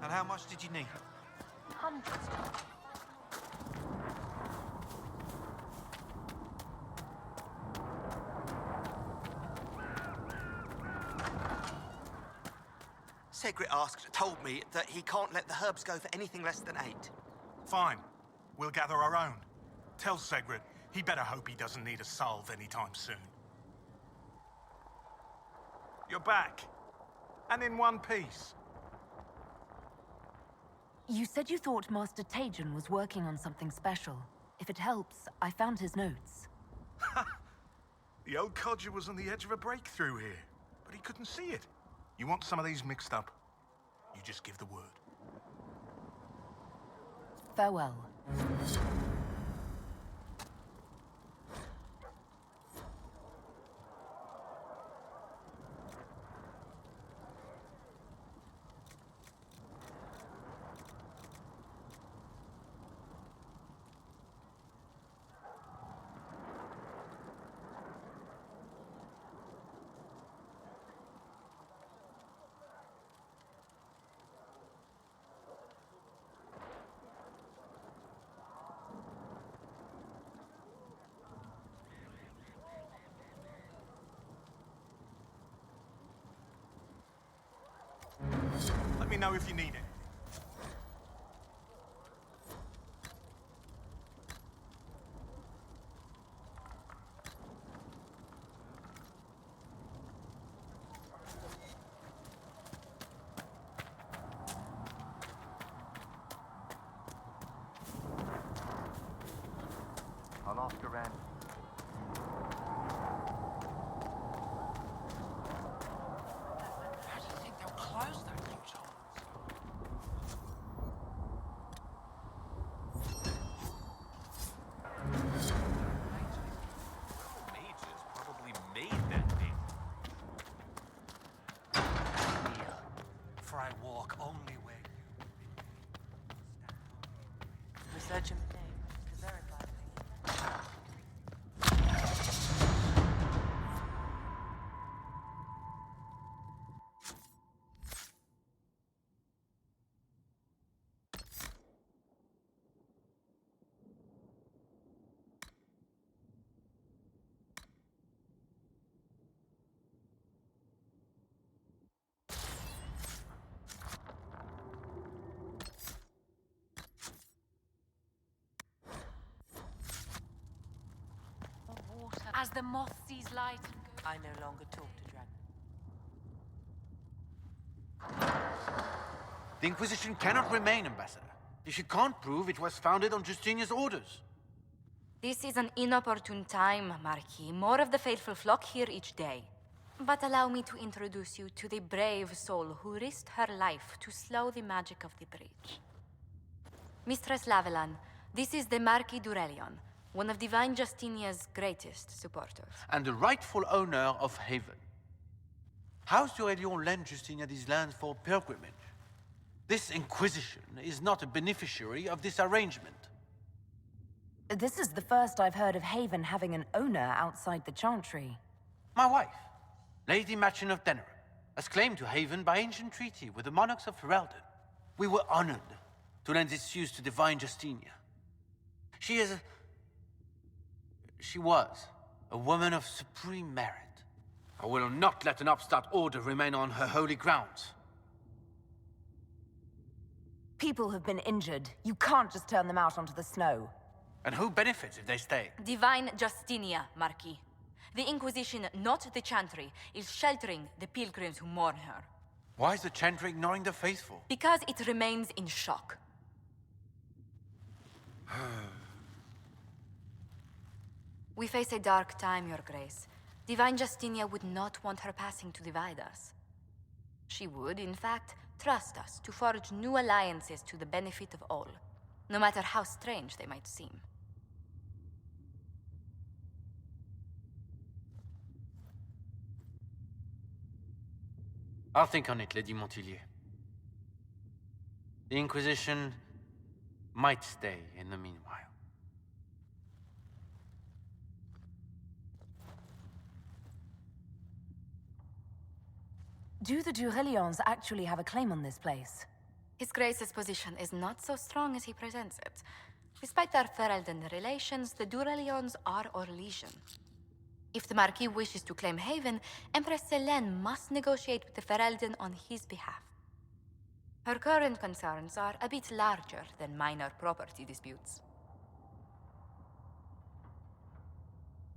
And how much did you need? Hundreds. Segrit told me that he can't let the herbs go for anything less than 8. Fine. We'll gather our own. Tell Segrit he better hope he doesn't need a salve anytime soon. You're back. And in one piece. You said you thought Master Tajan was working on something special. If it helps, I found his notes. The old codger was on the edge of a breakthrough here, but he couldn't see it. You want some of these mixed up? You just give the word. Farewell. Let me know if you need it. I'll ask around. How do you think they'll close that new tunnel? Mages probably made that thing. Here, for I walk only where Research and play. Verify things. As the moth sees light and goes... I no longer talk to Dragon. The Inquisition cannot remain, Ambassador. If you can't prove it was founded on Justinia's orders. This is an inopportune time, Marquis. More of the faithful flock here each day. But allow me to introduce you to the brave soul who risked her life to slow the magic of the breach. Mistress Lavelan, this is the Marquis d'Aurelion, one of Divine Justinia's greatest supporters. And the rightful owner of Haven. House d'Aurelion lent Justinia these lands for pilgrimage. This Inquisition is not a beneficiary of this arrangement. This is the first I've heard of Haven having an owner outside the Chantry. My wife, Lady Machin of Denerim, has claimed to Haven by ancient treaty with the monarchs of Ferelden. We were honored to lend its use to Divine Justinia. She was a woman of supreme merit. I will not let an upstart order remain on her holy grounds. People have been injured. You can't just turn them out onto the snow. And who benefits if they stay? Divine Justinia, Marquis. The Inquisition, not the Chantry, is sheltering the pilgrims who mourn her. Why is the Chantry ignoring the faithful? Because it remains in shock. We face a dark time, Your Grace. Divine Justinia would not want her passing to divide us. She would, in fact, trust us to forge new alliances to the benefit of all, no matter how strange they might seem. I'll think on it, Lady Montillier. The Inquisition might stay in the meanwhile. Do the Durelions actually have a claim on this place? His Grace's position is not so strong as he presents it. Despite our Ferelden relations, the Durelions are our legion. If the Marquis wishes to claim Haven, Empress Selene must negotiate with the Ferelden on his behalf. Her current concerns are a bit larger than minor property disputes.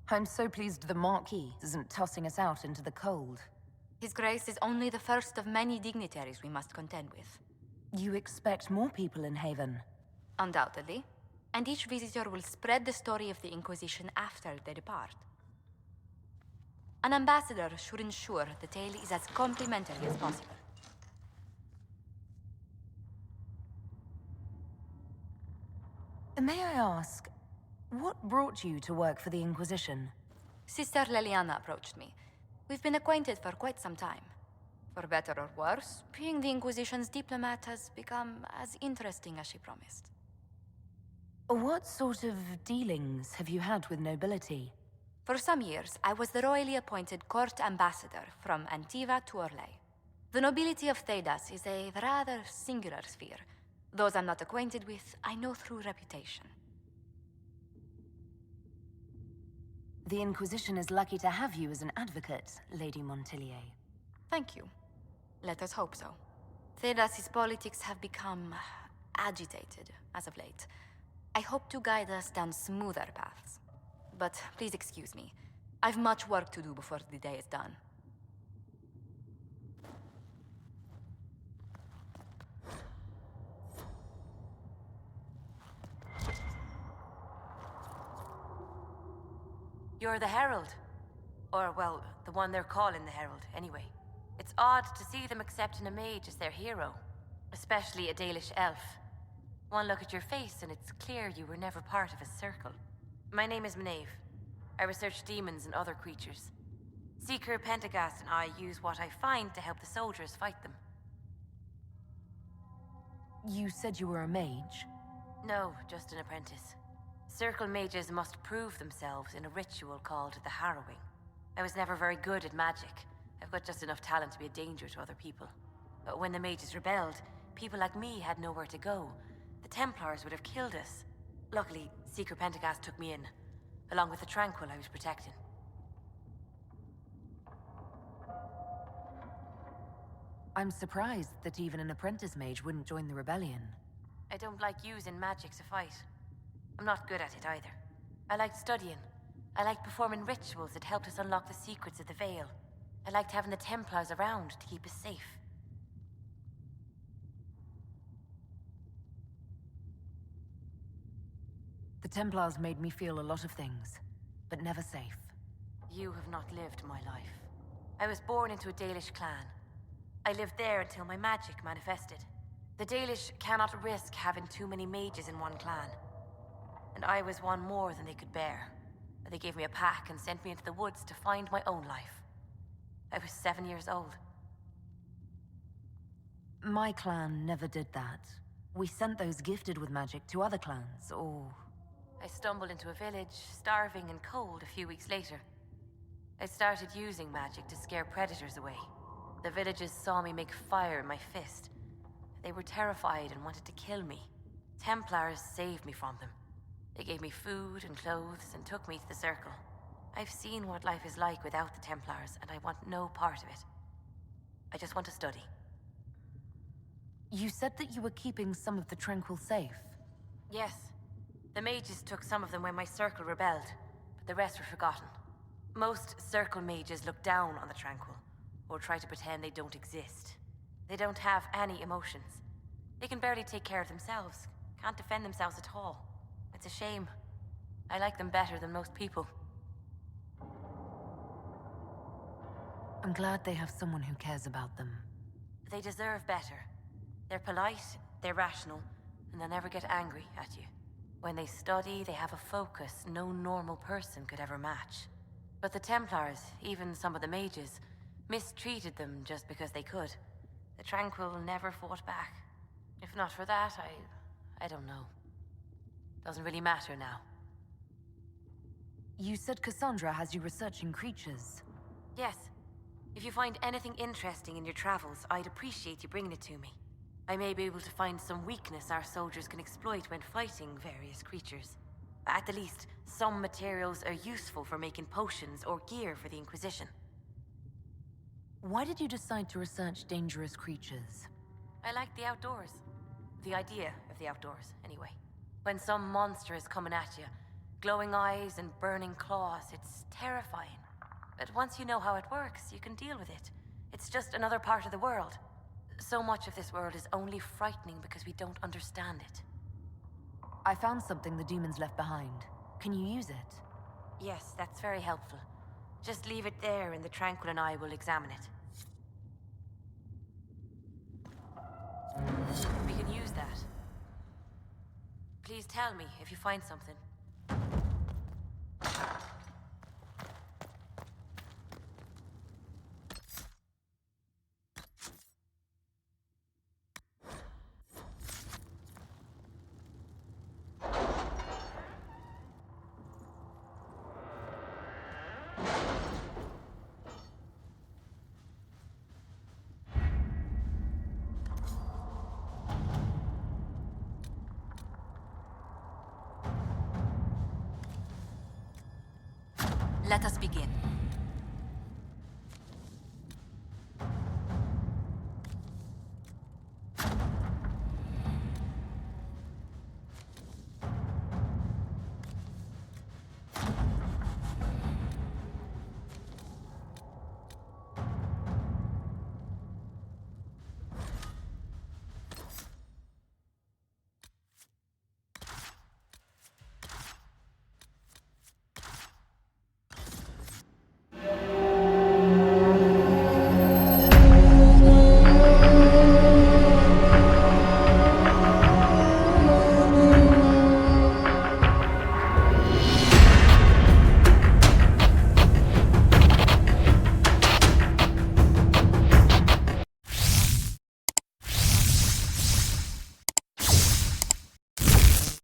I'm so pleased the Marquis isn't tossing us out into the cold. His Grace is only the first of many dignitaries we must contend with. You expect more people in Haven? Undoubtedly. and each visitor will spread the story of the Inquisition after they depart. An ambassador should ensure the tale is as complimentary as possible. May I ask, what brought you to work for the Inquisition? Sister Leliana approached me. We've been acquainted for quite some time. For better or worse, being the Inquisition's diplomat has become as interesting as she promised. What sort of dealings have you had with nobility? For some years, I was the royally appointed court ambassador from Antiva to Orlais. The nobility of Thedas is a rather singular sphere. Those I'm not acquainted with, I know through reputation. The Inquisition is lucky to have you as an advocate, Lady Montillier. Thank you. Let us hope so. Thedas' politics have become agitated as of late. I hope to guide us down smoother paths. But please excuse me. I've much work to do before the day is done. You're the Herald. Or, well, the one they're calling the Herald, anyway. It's odd to see them accepting a mage as their hero. Especially a Dalish elf. One look at your face and it's clear you were never part of a circle. My name is Maeve. I research demons and other creatures. Seeker Pentagast and I use what I find to help the soldiers fight them. You said you were a mage? No, just an apprentice. Circle mages must prove themselves in a ritual called the Harrowing. I was never very good at magic. I've got just enough talent to be a danger to other people. But when the mages rebelled, people like me had nowhere to go. The Templars would have killed us. Luckily, Seeker Pentagast took me in, along with the Tranquil I was protecting. I'm surprised that even an apprentice mage wouldn't join the rebellion. I don't like using magic to fight. I'm not good at it either. I liked studying. I liked performing rituals that helped us unlock the secrets of the Veil. I liked having the Templars around to keep us safe. The Templars made me feel a lot of things, but never safe. You have not lived my life. I was born into a Dalish clan. I lived there until my magic manifested. The Dalish cannot risk having too many mages in one clan. And I was one more than they could bear. They gave me a pack and sent me into the woods to find my own life. I was 7 years old. My clan never did that. We sent those gifted with magic to other clans, or... I stumbled into a village, starving and cold a few weeks later. I started using magic to scare predators away. The villagers saw me make fire in my fist. They were terrified and wanted to kill me. Templars saved me from them. They gave me food and clothes and took me to the Circle. I've seen what life is like without the Templars, and I want no part of it. I just want to study. You said that you were keeping some of the Tranquil safe? Yes. The mages took some of them when my Circle rebelled, but the rest were forgotten. Most Circle mages look down on the Tranquil, or try to pretend they don't exist. They don't have any emotions. They can barely take care of themselves, can't defend themselves at all. It's a shame. I like them better than most people. I'm glad they have someone who cares about them. They deserve better. They're polite, they're rational, and they'll never get angry at you. When they study, they have a focus no normal person could ever match. But the Templars, even some of the mages, mistreated them just because they could. The Tranquil never fought back. If not for that, I don't know. Doesn't really matter now. You said Cassandra has you researching creatures. Yes. If you find anything interesting in your travels, I'd appreciate you bringing it to me. I may be able to find some weakness our soldiers can exploit when fighting various creatures. At the least, some materials are useful for making potions or gear for the Inquisition. Why did you decide to research dangerous creatures? I like the outdoors. The idea of the outdoors, anyway. When some monster is coming at you, glowing eyes and burning claws, it's terrifying. But once you know how it works, you can deal with it. It's just another part of the world. So much of this world is only frightening because we don't understand it. I found something the demons left behind. Can you use it? Yes, that's very helpful. Just leave it there and the Tranquil and I will examine it. We can use that. Please tell me if you find something. Let us begin.